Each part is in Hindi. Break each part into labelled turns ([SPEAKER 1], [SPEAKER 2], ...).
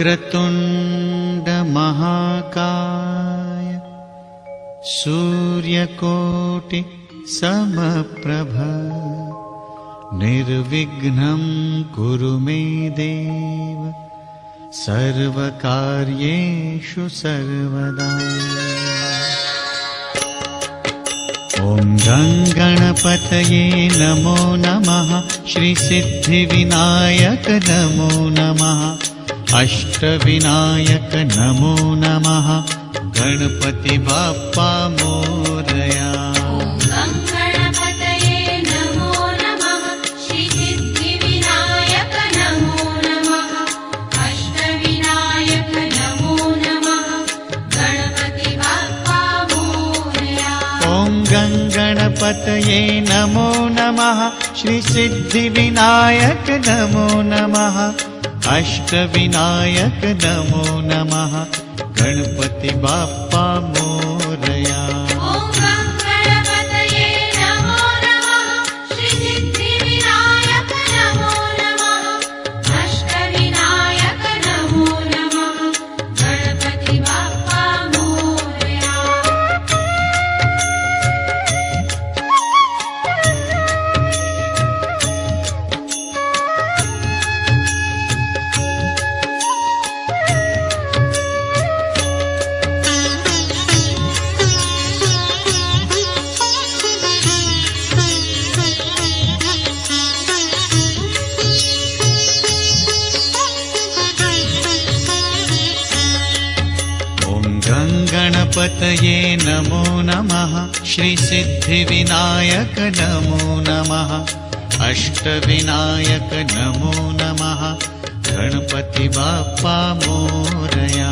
[SPEAKER 1] वक्रतुण्ड महाकाय सूर्यकोटि समप्रभ निर्विघ्नं कुरु मे देव सर्वकार्येषु सर्वदा। ॐ गणपतये नमो नमः। श्री सिद्धिविनायक नमो नमः। अष्टविनायक नमो नमः। गणपति बाप्पा मोरया। गणपतये नमो नमः। श्री सिद्धिविनायक नमो नमः। अष्टविनायक नमो नमः। गणपति बाप्पा मोरया। गणपतये नमो नमः। श्री सिद्धिविनायक नमो नमः। अष्टविनायक नमो नमः। गणपति बाप्पा मोरया।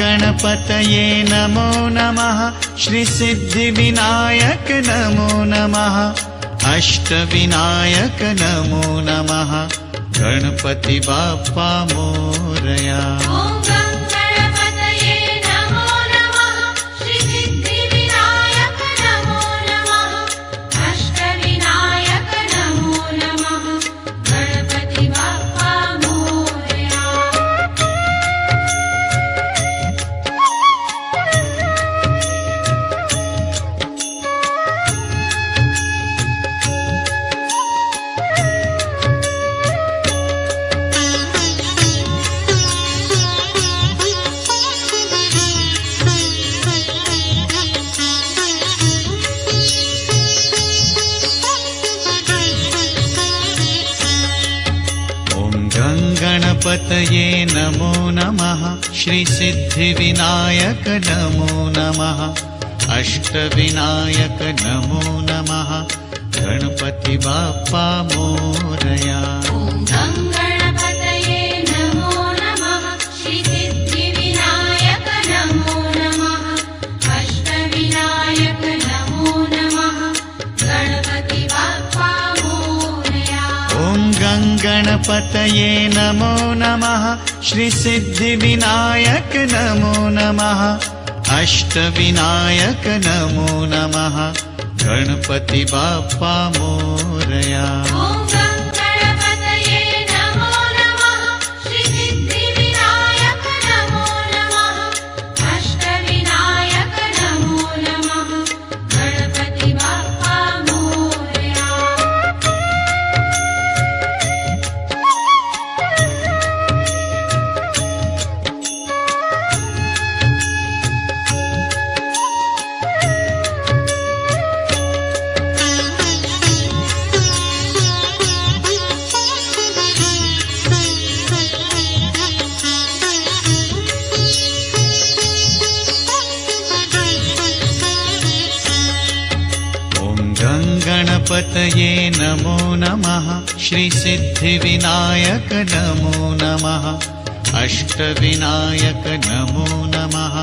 [SPEAKER 1] गणपतये नमो नमः। श्री सिद्धिविनायक नमो नमः। अष्टविनायक नमो नमः। गणपति बाप्पा मोरया। गणपतये नमो नमः। श्री सिद्धिविनायक नमो नमः। अष्टविनायक नमो नमः। गणपति बाप्पा मोरया। गणपतये नमो नमः। श्री सिद्धिविनायक नमो नमः। अष्टविनायक नमो नमः। गणपति बाप्पा मोरया। गणपतये नमो नमः। श्री सिद्धिविनायक नमो नमः। अष्टविनायक नमो नमः।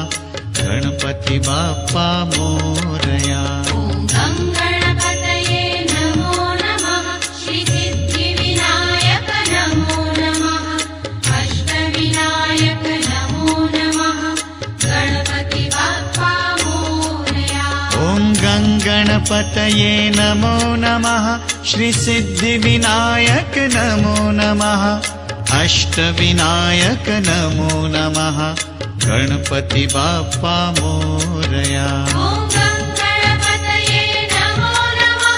[SPEAKER 1] गणपति बाप्पा मोरया।
[SPEAKER 2] श्री सिद्धिविनायक नमो नमः। अष्टविनायक
[SPEAKER 1] गणपतये नमो नमः श्रीसिद्धिविनायक नमो नमः अष्टविनायक नमो नमः गणपति बाप्पा मोरया।
[SPEAKER 2] ॐ गणपतये नमो नमः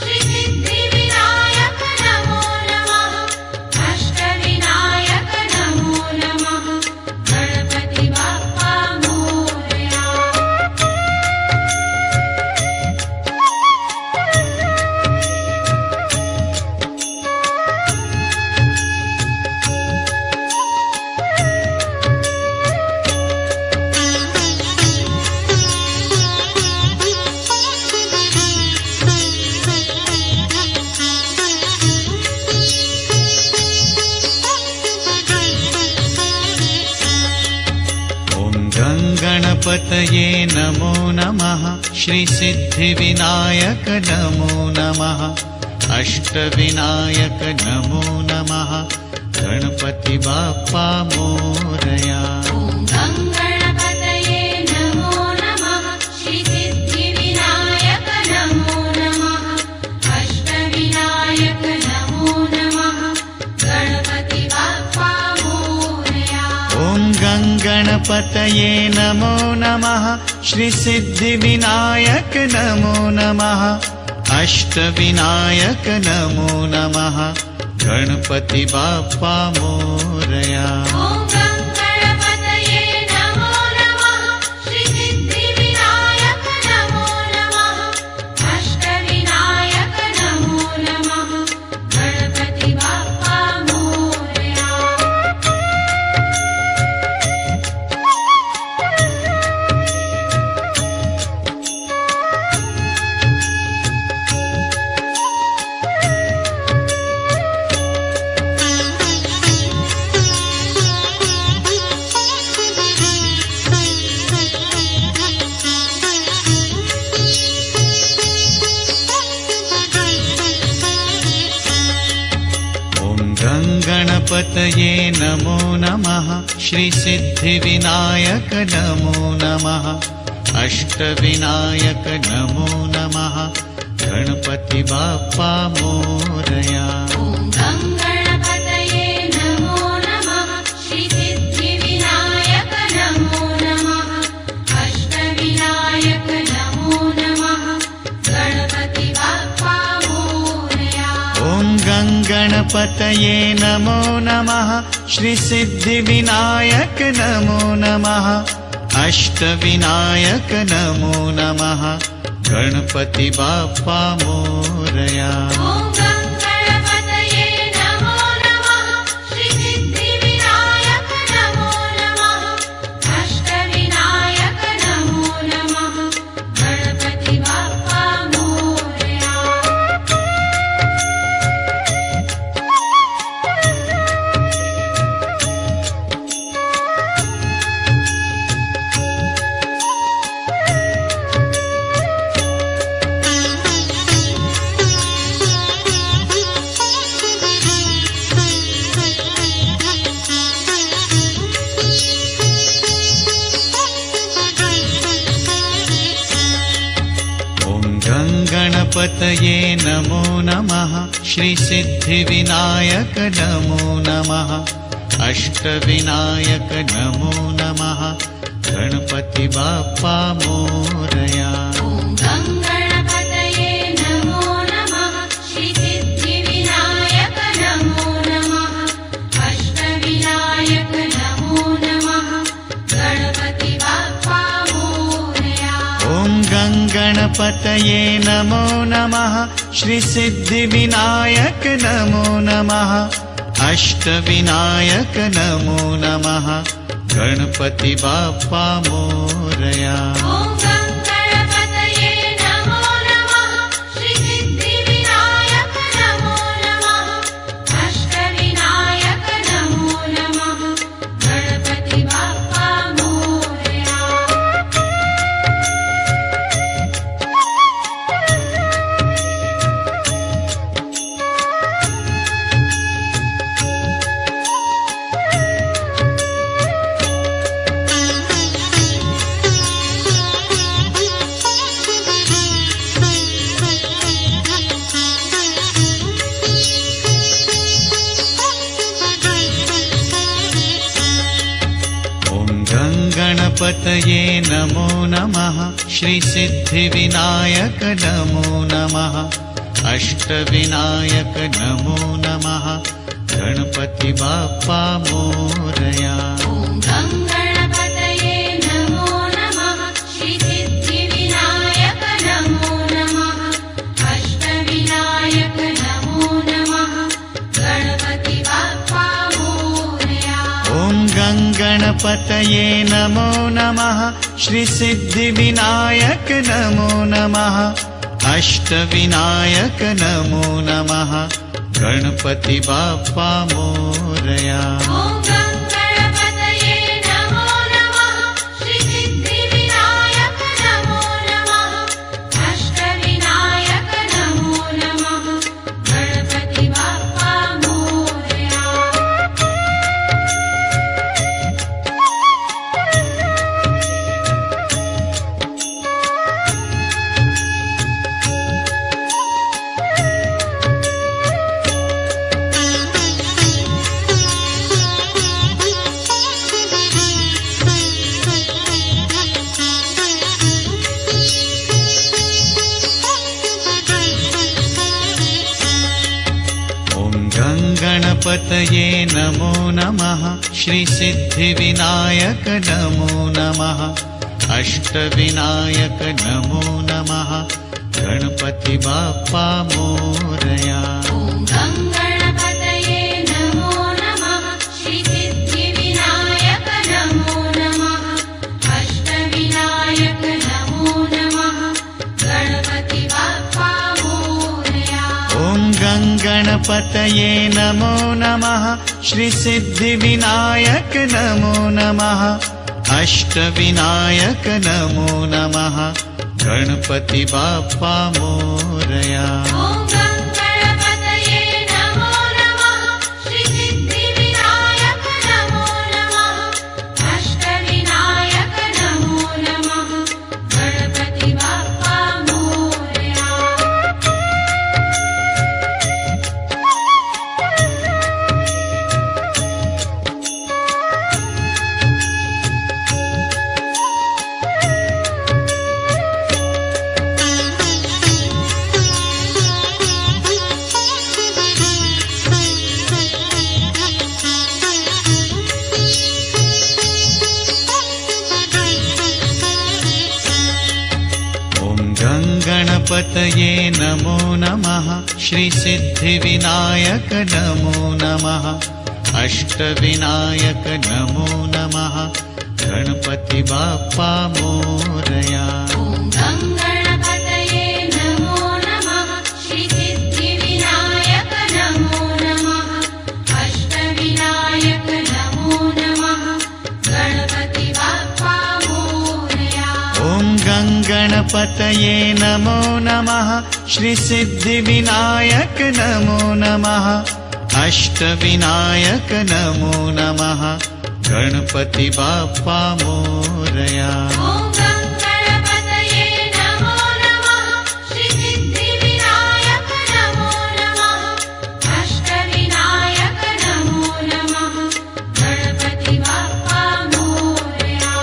[SPEAKER 2] श्रीसिद्धिविनायक नमो नमः अष्टविनायक नमो नमः गणपति बाप्पा मोरया।
[SPEAKER 1] गणपतये नमो नमः श्रीसिद्धिविनायक नमो नमः अष्टविनायक नमो नमः गणपति बाप्पा मोरया।
[SPEAKER 2] ॐ गणपतये नमो नमः श्रीसिद्धिविनायक नमो नमः अष्टविनायक नमो नमः गणपति बाप्पा मोरया।
[SPEAKER 1] ॐ गणपतये नमो नमः श्रीसिद्धिविनायक नमो नमः अष्टविनायक नमो नमः गणपति बाप्पा मोरया।
[SPEAKER 2] ॐ गणपतये नमो नमः श्रीसिद्धिविनायक नमो नमः अष्टविनायक नमो नमः गणपति बाप्पा मोरया।
[SPEAKER 1] गणपतये नमो नमः श्रीसिद्धिविनायक नमो नमः अष्टविनायक नमो नमः गणपति बाप्पा मोरया।
[SPEAKER 2] ॐ गणपतये नमो नमः श्रीसिद्धिविनायक नमो नमः अष्टविनायक नमो नमः गणपति बाप्पा मोरया।
[SPEAKER 1] ॐ गणपतये नमो नमः श्रीसिद्धिविनायक नमो नमः अष्टविनायक नमो नमः गणपति बाप्पा मोरया।
[SPEAKER 2] ॐ गणपतये नमो नमः श्रीसिद्धिविनायक नमो नमः अष्टविनायक नमो नमः गणपति बाप्पा मोरया।
[SPEAKER 1] गणपतये नमो नमः श्रीसिद्धिविनायक नमो नमः अष्टविनायक नमो नमः गणपति बाप्पा मोरया।
[SPEAKER 2] ॐ गणपतये नमो नमः श्रीसिद्धिविनायक नमो नमः अष्टविनायक नमो नमः गणपति बाप्पा मोरया।
[SPEAKER 1] ॐ गणपतये नमो नमः श्रीसिद्धिविनायक नमो नमः अष्टविनायक नमो नमः गणपति बाप्पा मोरया।
[SPEAKER 2] ॐ गणपतये नमो नमः श्रीसिद्धिविनायक नमो नमः अष्टविनायक नमो नमः गणपति बाप्पा मोरया।
[SPEAKER 1] गङ्गणपतये नमो नमः श्रीसिद्धिविनायक नमो नमः अष्टविनायक नमो नमः गणपति बाप्पा मोरया
[SPEAKER 2] ॐ गङ्गणपतये नमो नमः श्रीसिद्धिविनायक नमो नमः अष्टविनायक नमो नमः गणपति बाप्पा मोरया
[SPEAKER 1] ॐ गङ्गणपतये नमो नमः श्रीसिद्धिविनायक नमो नमः अष्टविनायक नमो नमः गणपति बाप्पा मोरया
[SPEAKER 2] ॐ गङ्गणपतये नमो नमः श्रीसिद्धिविनायक नमो नमः अष्टविनायक नमो नमः गणपति बाप्पा मोरया
[SPEAKER 1] गणपतये नमो नमः श्रीसिद्धिविनायक नमो नमः अष्टविनायक नमो नमः गणपति बाप्पा मोरया
[SPEAKER 2] ॐ गङ्गणपतये नमो नमः श्रीसिद्धिविनायक नमो नमः अष्टविनायक नमो नमः गणपति बाप्पा मोरया
[SPEAKER 1] ॐ गङ्गणपतये नमो नमः श्रीसिद्धिविनायक नमो नमः अष्टविनायक नमो नमः गणपति बाप्पा मोरया
[SPEAKER 2] ॐ गङ्गणपतये नमो नमः श्रीसिद्धिविनायक नमो नमः अष्टविनायक नमो नमः गणपति बाप्पा मोरया
[SPEAKER 1] गणपतये नमो नमः श्रीसिद्धिविनायक नमो नमः अष्टविनायक नमो नमः गणपति बाप्पा मोरया
[SPEAKER 2] ॐ गङ्गणपतये नमो नमः श्रीसिद्धिविनायक नमो नमः अष्टविनायक नमो नमः गणपति बाप्पा मोरया
[SPEAKER 1] ॐ गङ्गणपतये नमो नमः श्रीसिद्धिविनायक नमो नमः अष्टविनायक नमो नमः गणपति बाप्पा मोरया
[SPEAKER 2] ॐ गङ्गणपतये नमो नमः श्रीसिद्धिविनायक नमो नमः अष्टविनायक नमो नमः गणपति बाप्पा मोरया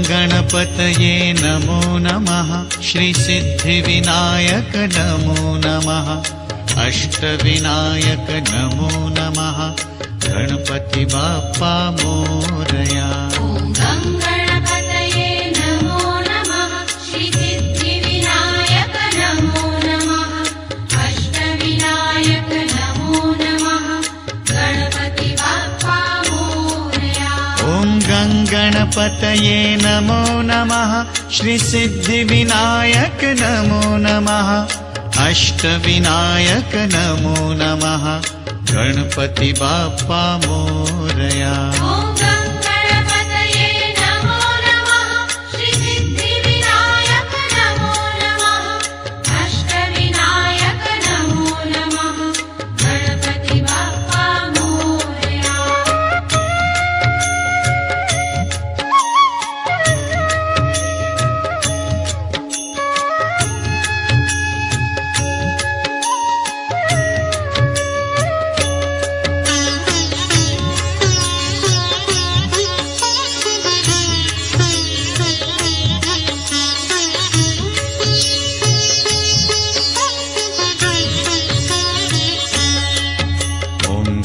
[SPEAKER 1] गणपतये नमो नमः श्रीसिद्धिविनायक नमो नमः अष्टविनायक नमो नमः गणपति बाप्पा मोरया
[SPEAKER 2] ॐ गङ्गणपतये नमो नमः श्रीसिद्धिविनायक नमो नमः अष्टविनायक नमो नमः गणपति बाप्पा मोरया
[SPEAKER 1] ॐ गङ्गणपतये नमो नमः श्रीसिद्धिविनायक नमो नमः अष्टविनायक नमो नमः गणपति बाप्पा मोरया
[SPEAKER 2] ॐ गङ्गणपतये नमो नमः श्रीसिद्धिविनायक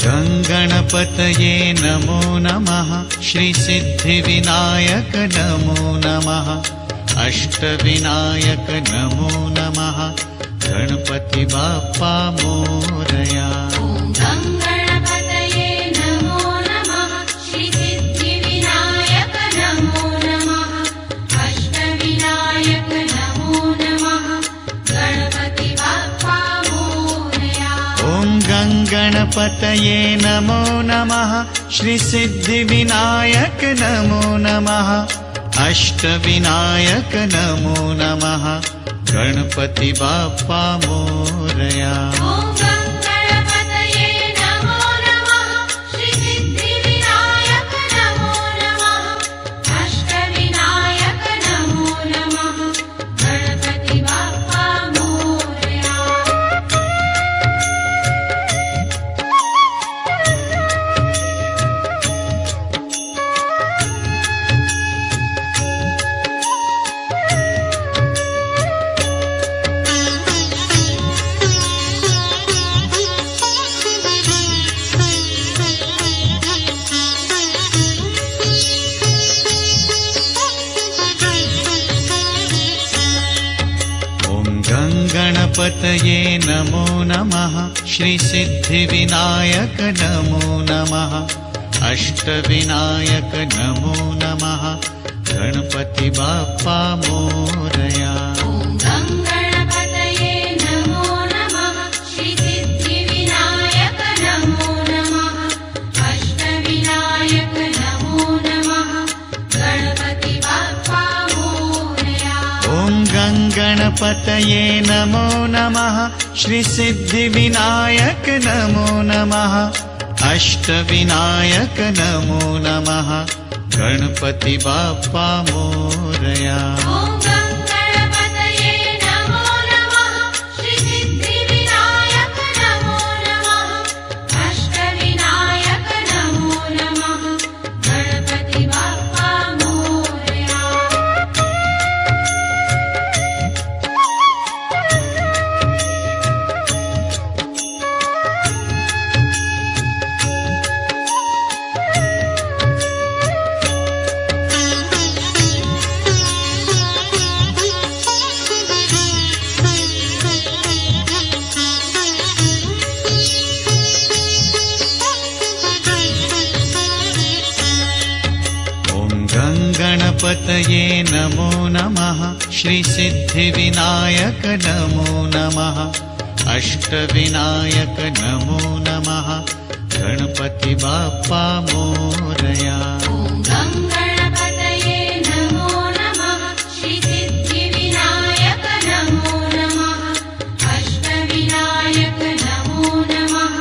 [SPEAKER 1] गङ्गणपतये नमो नमः श्रीसिद्धिविनायक नमो नमः अष्टविनायक नमो नमः गणपति बाप्पा मोरया
[SPEAKER 2] ॐ गङ्गणपतये नमो नमः श्रीसिद्धिविनायक नमो नमः अष्टविनायक नमो नमः गणपति बाप्पा मोरया
[SPEAKER 1] ॐ गङ्गणपतये नमो नमः श्रीसिद्धिविनायक नमो नमः अष्टविनायक नमो नमः गणपति बाप्पा मोरया
[SPEAKER 2] ॐ गङ्गणपतये नमो नमः श्रीसिद्धिविनायक नमो नमः अष्टविनायक नमो नमः गणपति बाप्पा मोरया
[SPEAKER 1] गणपतये नमो नमः श्रीसिद्धिविनायक नमो नमः अष्टविनायक नमो नमः गणपति बाप्पा मोरया
[SPEAKER 2] ॐ गङ्गणपतये नमो नमः श्रीसिद्धिविनायक नमो नमः अष्टविनायक नमो नमः गणपति बाप्पा मोरया
[SPEAKER 1] ॐ गङ्गणपतये नमो नमः श्रीसिद्धिविनायक नमो नमः अष्टविनायक नमो नमः गणपति बाप्पा मोरया
[SPEAKER 2] ॐ गङ्गणपतये नमो नमः श्रीसिद्धिविनायक नमो नमः अष्टविनायक नमो नमः गणपति बाप्पा मोरया
[SPEAKER 1] गणपतये नमो नमः श्रीसिद्धिविनायक नमो नमः अष्टविनायक नमो नमः गणपति बाप्पा मोरया
[SPEAKER 2] ॐ गङ्गणपतये नमो नमः श्रीसिद्धिविनायक नमो नमः अष्टविनायक नमो नमः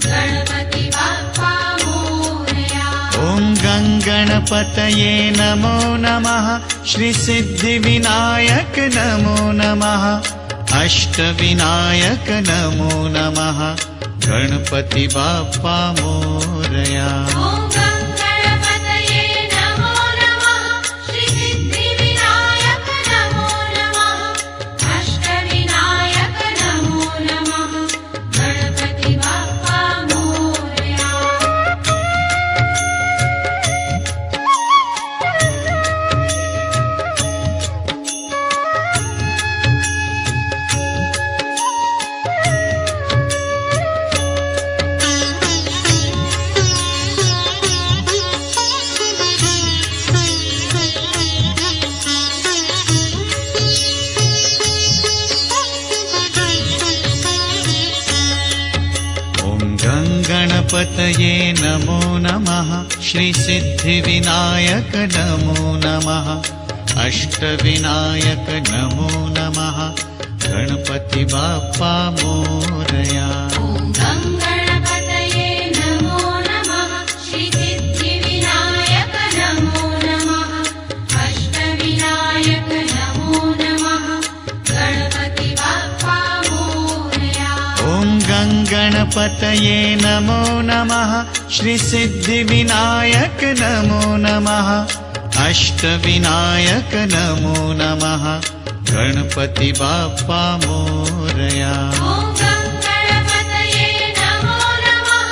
[SPEAKER 2] गणपति बाप्पा मोरया
[SPEAKER 1] ॐ गङ्गणपतये नमो नमः श्रीसिद्धिविनायक नमो नमः अष्टविनायक नमो नमः गणपति बाप्पा मोरया
[SPEAKER 2] ॐ गङ्गणपतये नमो नमः श्रीसिद्धिविनायक नमो नमः अष्टविनायक नमो नमः गणपति बाप्पा मोरया
[SPEAKER 1] गणपतये नमो नमः श्रीसिद्धिविनायक नमो नमः अष्टविनायक नमो नमः गणपति बाप्पा मोरया
[SPEAKER 2] ॐ गङ्गणपतये नमो नमः श्रीसिद्धिविनायक नमो नमः अष्टविनायक नमो नमः गणपति बाप्पा मोरया
[SPEAKER 1] ॐ गङ्गणपतये नमो नमः श्रीसिद्धिविनायक नमो नमः अष्टविनायक नमो नमः गणपति बाप्पा मोरया
[SPEAKER 2] ॐ गङ्गणपतये नमो नमः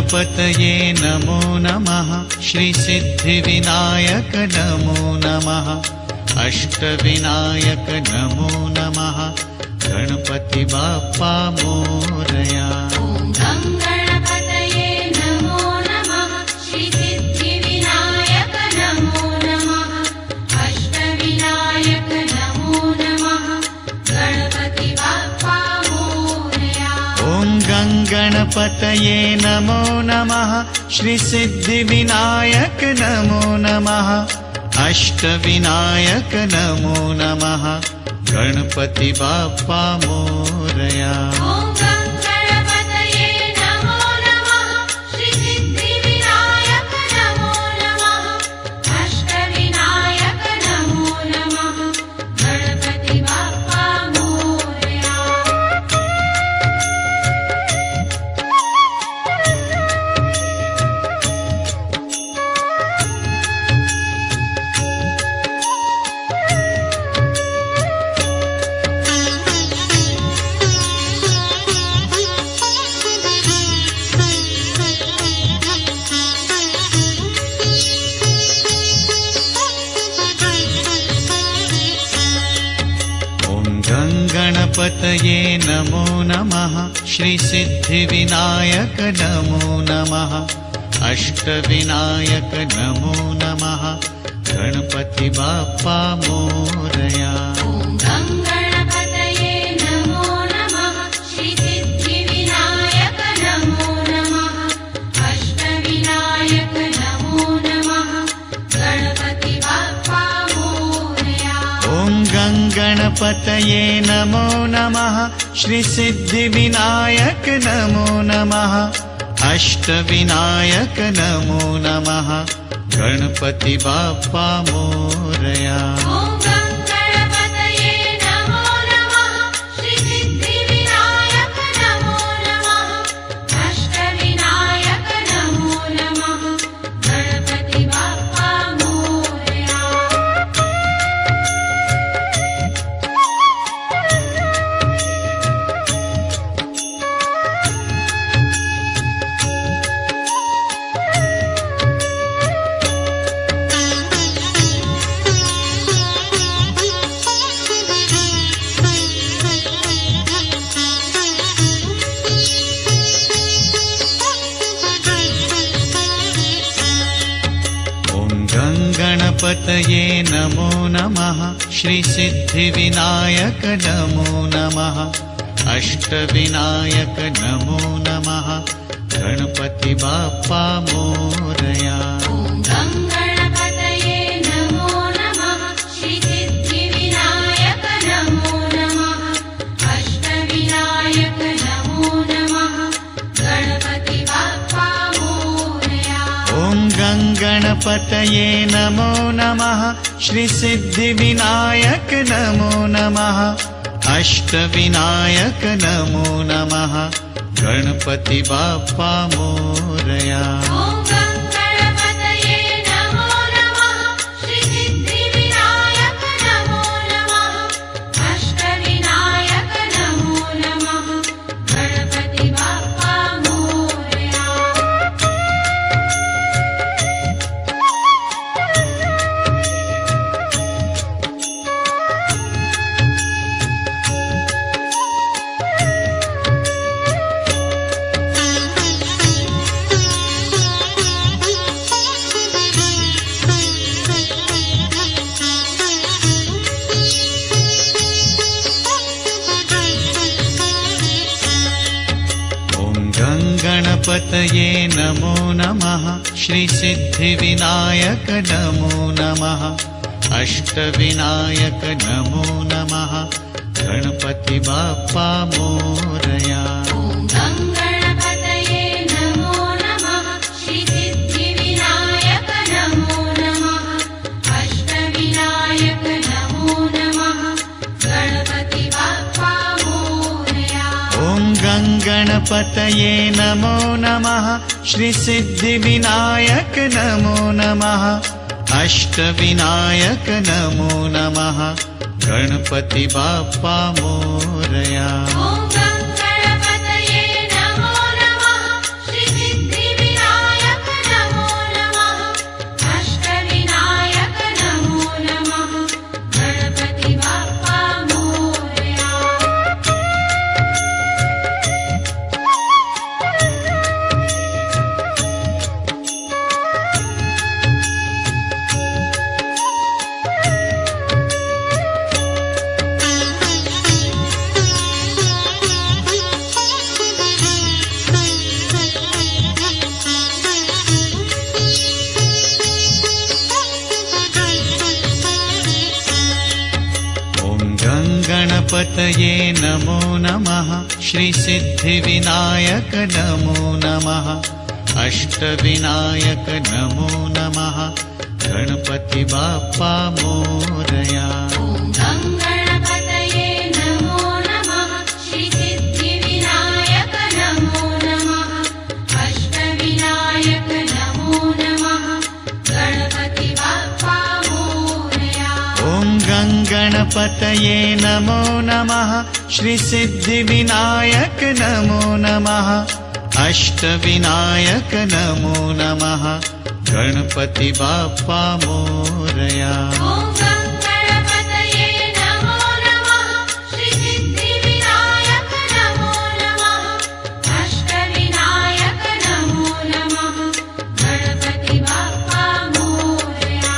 [SPEAKER 1] गणपतये नमो नमः श्रीसिद्धिविनायक नमो नमः अष्टविनायक नमो नमः गणपति बाप्पा मोरया।
[SPEAKER 2] ॐ गं गणपतये नमो नमः श्रीसिद्धिविनायक नमो नमः अष्टविनायक नमो नमः गणपति बाप्पा मोरया।
[SPEAKER 1] ॐ गं गणपतये नमो नमः श्रीसिद्धिविनायक नमो नमः अष्टविनायक नमो नमः गणपति बाप्पा मोरया।
[SPEAKER 2] ॐ गं गणपतये नमो नमः श्रीसिद्धिविनायक नमो नमः अष्टविनायक नमो नमः गणपति बाप्पा मोरया।
[SPEAKER 1] गणपतये नमो नमः श्रीसिद्धिविनायक नमो नमः अष्टविनायक नमो नमः गणपति बाप्पा मोरया।
[SPEAKER 2] ॐ गं गणपतये नमो नमः श्रीसिद्धिविनायक नमो नमः अष्टविनायक नमो नमः गणपति बाप्पा मोरया।
[SPEAKER 1] ॐ गं गणपतये नमो नमः श्रीसिद्धिविनायक नमो नमः अष्टविनायक नमो नमः गणपति बाप्पा मोरया।
[SPEAKER 2] ॐ गं गणपतये नमो नमः श्रीसिद्धिविनायक नमो नमः अष्टविनायक नमो नमः गणपति बाप्पा मोरया।
[SPEAKER 1] गणपतये नमो नमः श्रीसिद्धिविनायक नमो नमः अष्टविनायक नमो नमः गणपति बाप्पा मोरया।
[SPEAKER 2] ॐ गं गणपतये नमो नमः श्रीसिद्धिविनायक नमो नमः अष्टविनायक नमो नमः गणपति बाप्पा मोरया।
[SPEAKER 1] ॐ गं गणपतये नमो नमः श्रीसिद्धिविनायक नमो नमः अष्टविनायक नमो नमः गणपति बाप्पा मोरया।
[SPEAKER 2] ॐ गं गणपतये नमो नमः श्रीसिद्धिविनायक नमो नमः अष्टविनायक नमो नमः गणपति बाप्पा मोरया।
[SPEAKER 1] गणपतये नमो नमः श्रीसिद्धिविनायक नमो नमः अष्टविनायक नमो नमः गणपति बाप्पा मोरया।
[SPEAKER 2] ॐ गं गणपतये नमो नमः श्रीसिद्धिविनायक नमो नमः अष्टविनायक नमो नमः गणपति बाप्पा मोरया।
[SPEAKER 1] ॐ गं गणपतये नमो नमः श्रीसिद्धिविनायक नमो नमः अष्टविनायक नमो नमः गणपति बाप्पा मोरया।
[SPEAKER 2] ॐ गं गणपतये नमो नमः श्रीसिद्धिविनायक
[SPEAKER 1] गणपतये नमो नमः श्रीसिद्धिविनायक नमो नमः अष्टविनायक नमो नमः गणपति बाप्पा मोरया।
[SPEAKER 2] ॐ गं गणपतये नमो नमः श्रीसिद्धिविनायक नमो नमः अष्टविनायक नमो नमः गणपति बाप्पा मोरया।
[SPEAKER 1] ॐ गं गणपतये नमो नमः श्रीसिद्धिविनायक नमो नमः अष्टविनायक नमो नमः गणपति बाप्पा मोरया।
[SPEAKER 2] ॐ गं गणपतये नमो नमः श्रीसिद्धिविनायक नमो नमः अष्टविनायक नमो नमः गणपति बाप्पा मोरया।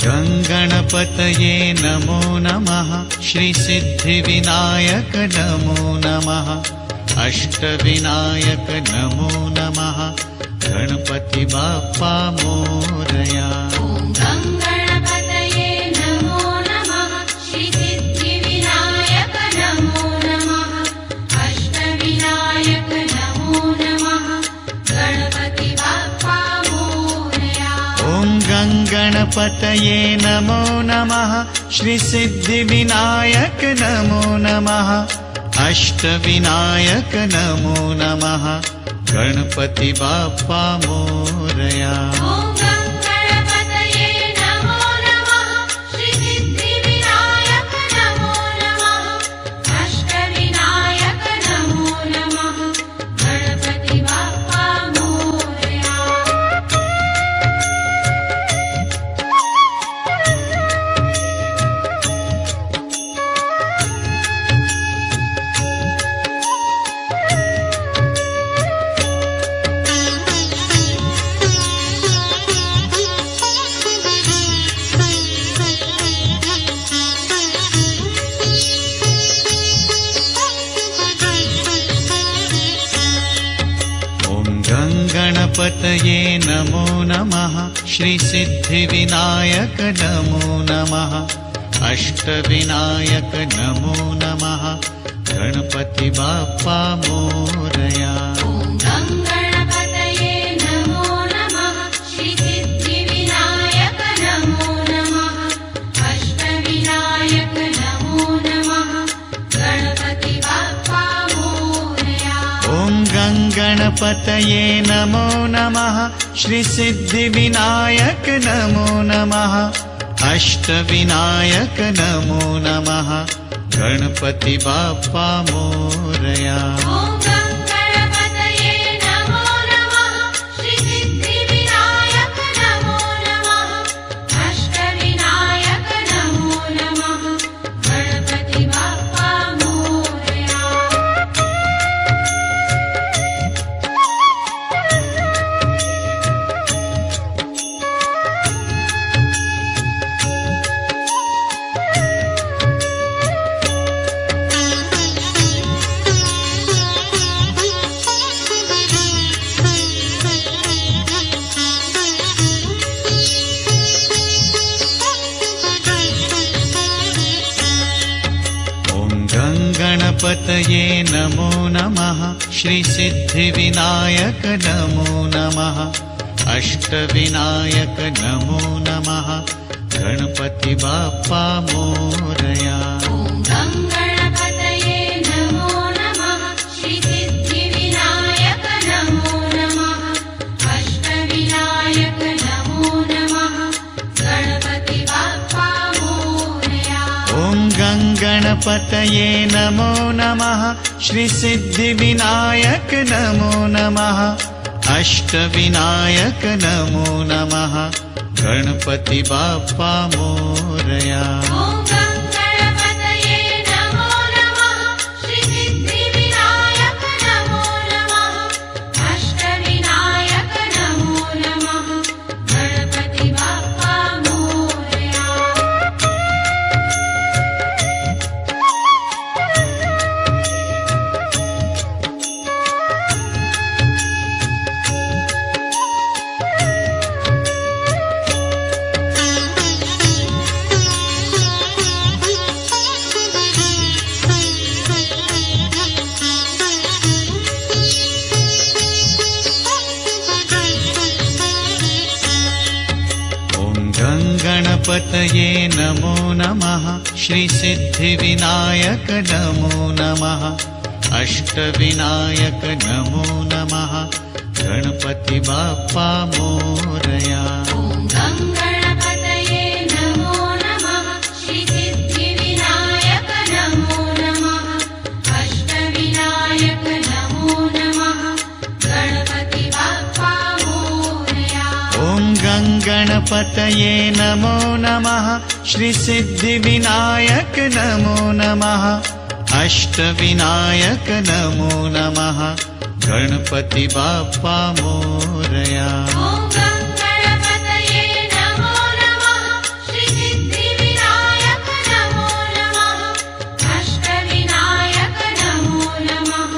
[SPEAKER 1] गं गणपतये नमो नमः श्रीसिद्धिविनायक नमो नमः अष्टविनायक नमो नमः गणपति बाप्पा मोरया।
[SPEAKER 2] ॐ गं गणपतये नमो नमः श्रीसिद्धिविनायक नमो नमः अष्टविनायक नमो नमः गणपति बाप्पा मोरया।
[SPEAKER 1] ॐ गं गणपतये नमो नमः श्रीसिद्धिविनायक नमो नमः अष्टविनायक नमो नमः गणपति बाप्पा मोरया।
[SPEAKER 2] ॐ गं गणपतये नमो नमः श्रीसिद्धिविनायक नमो नमः अष्टविनायक नमो नमः गणपति बाप्पा मोरया।
[SPEAKER 1] गणपतये नमो नमः श्रीसिद्धिविनायक नमो नमः अष्टविनायक नमो नमः गणपति बाप्पा मोरया।
[SPEAKER 2] ॐ गं गणपतये नमो नमः श्रीसिद्धिविनायक नमो नमः अष्टविनायक नमो नमः गणपति बाप्पा मोरया।
[SPEAKER 1] ॐ गं गणपतये नमो नमः श्रीसिद्धिविनायक नमो नमः अष्टविनायक नमो नमः गणपति बाप्पा मोरया।
[SPEAKER 2] ॐ गं गणपतये नमो नमः श्रीसिद्धिविनायक नमो नमः अष्टविनायक नमो नमः गणपति बाप्पा मोरया।
[SPEAKER 1] गणपतये नमो नमः श्रीसिद्धिविनायक नमो नमः अष्टविनायक नमो नमः गणपति बाप्पा मोरया।
[SPEAKER 2] ॐ गं गणपतये नमो नमः श्रीसिद्धिविनायक नमो नमः अष्टविनायक नमो नमः गणपति बाप्पा मोरया।
[SPEAKER 1] ॐ गं गणपतये नमो नमः श्रीसिद्धिविनायक नमो नमः अष्टविनायक नमो नमः गणपति बाप्पा मोरया।
[SPEAKER 2] ॐ गं गणपतये नमो नमः श्रीसिद्धिविनायक
[SPEAKER 1] गणपतये नमो नमः श्रीसिद्धिविनायक नमो नमः अष्टविनायक नमो नमः गणपति बाप्पा मोरया।
[SPEAKER 2] ॐ गं गणपतये नमो नमः श्रीसिद्धिविनायक नमो नमः अष्टविनायक नमो नमः गणपति बाप्पा मोरया।
[SPEAKER 1] ॐ गं गणपतये नमो नमः श्रीसिद्धिविनायक नमो नमः अष्टविनायक नमो नमः गणपति बाप्पा मोरया।
[SPEAKER 2] ॐ गं गणपतये नमो नमः श्रीसिद्धिविनायक नमो नमः अष्टविनायक नमो नमः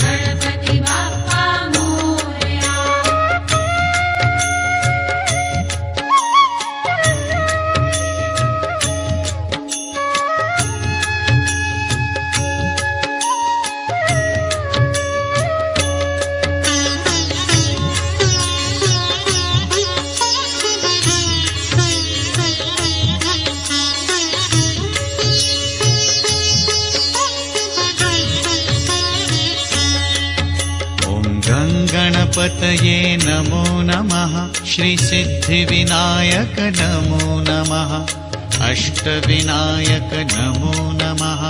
[SPEAKER 2] गणपति बाप्पा मोरया।
[SPEAKER 1] गणपतये नमो नमः श्रीसिद्धिविनायक नमो नमः अष्टविनायक नमो नमः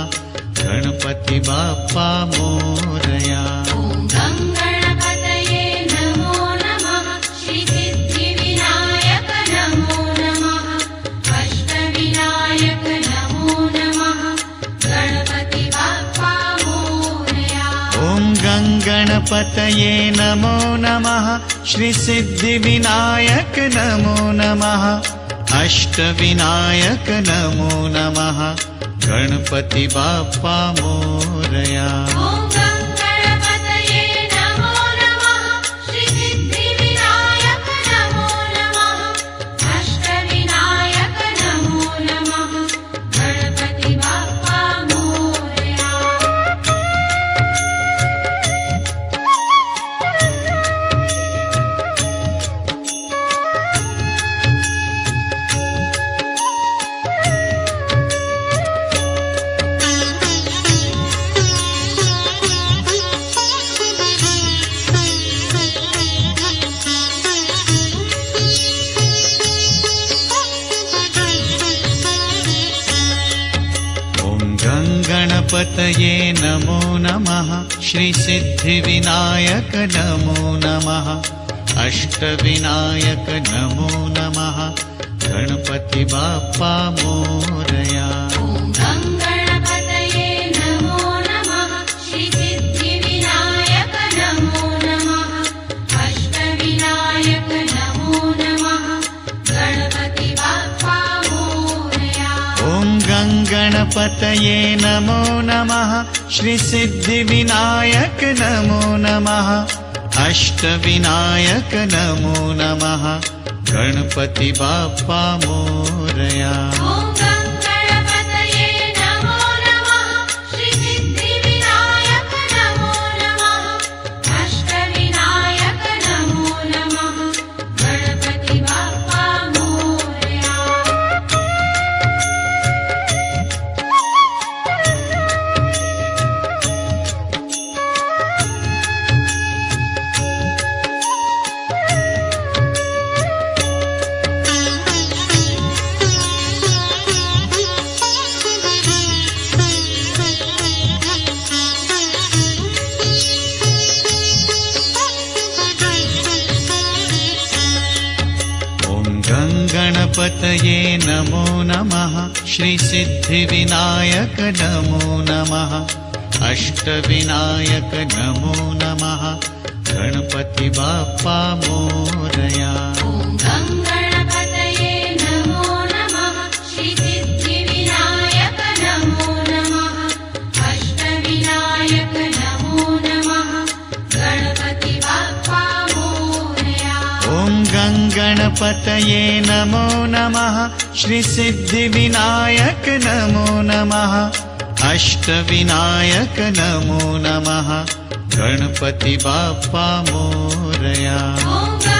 [SPEAKER 1] गणपति बाप्पा मोरया।
[SPEAKER 2] ॐ गं गणपतये नमो नमः श्रीसिद्धिविनायक नमो नमः अष्टविनायक नमो नमः गणपति बाप्पा मोरया।
[SPEAKER 1] ॐ गं गणपतये नमो नमः श्रीसिद्धिविनायक नमो नमः अष्टविनायक नमो नमः गणपति बाप्पा मोरया।
[SPEAKER 2] ॐ गं गणपतये नमो नमः श्रीसिद्धिविनायक नमो नमः अष्टविनायक नमो नमः गणपति बाप्पा मोरया।
[SPEAKER 1] गणपतये नमो नमः श्रीसिद्धिविनायक नमो नमः अष्टविनायक नमो नमः गणपति बाप्पा मोरया।
[SPEAKER 2] ॐ गं गणपतये नमो नमः श्रीसिद्धिविनायक नमो नमः अष्टविनायक नमो नमः गणपति बाप्पा मोरया।
[SPEAKER 1] ॐ गं गणपतये नमो नमः श्रीसिद्धिविनायक नमो नमः अष्टविनायक नमो नमः गणपति बाप्पा मोरया।
[SPEAKER 2] ॐ गं गणपतये नमो नमः श्रीसिद्धिविनायक नमो नमः अष्टविनायक नमो नमः गणपति बाप्पा मोरया।
[SPEAKER 1] गणपतये नमो नमः श्रीसिद्धिविनायक नमो नमः अष्टविनायक नमो नमः गणपति बाप्पा मोरया।
[SPEAKER 2] ॐ गं गणपतये नमो नमः श्रीसिद्धिविनायक नमो नमः अष्टविनायक नमो नमः गणपति बाप्पा मोरया।
[SPEAKER 1] ॐ गं गणपतये नमो नमः श्रीसिद्धिविनायक नमो नमः अष्टविनायक नमो नमः गणपति बाप्पा मोरया।
[SPEAKER 2] ॐ गं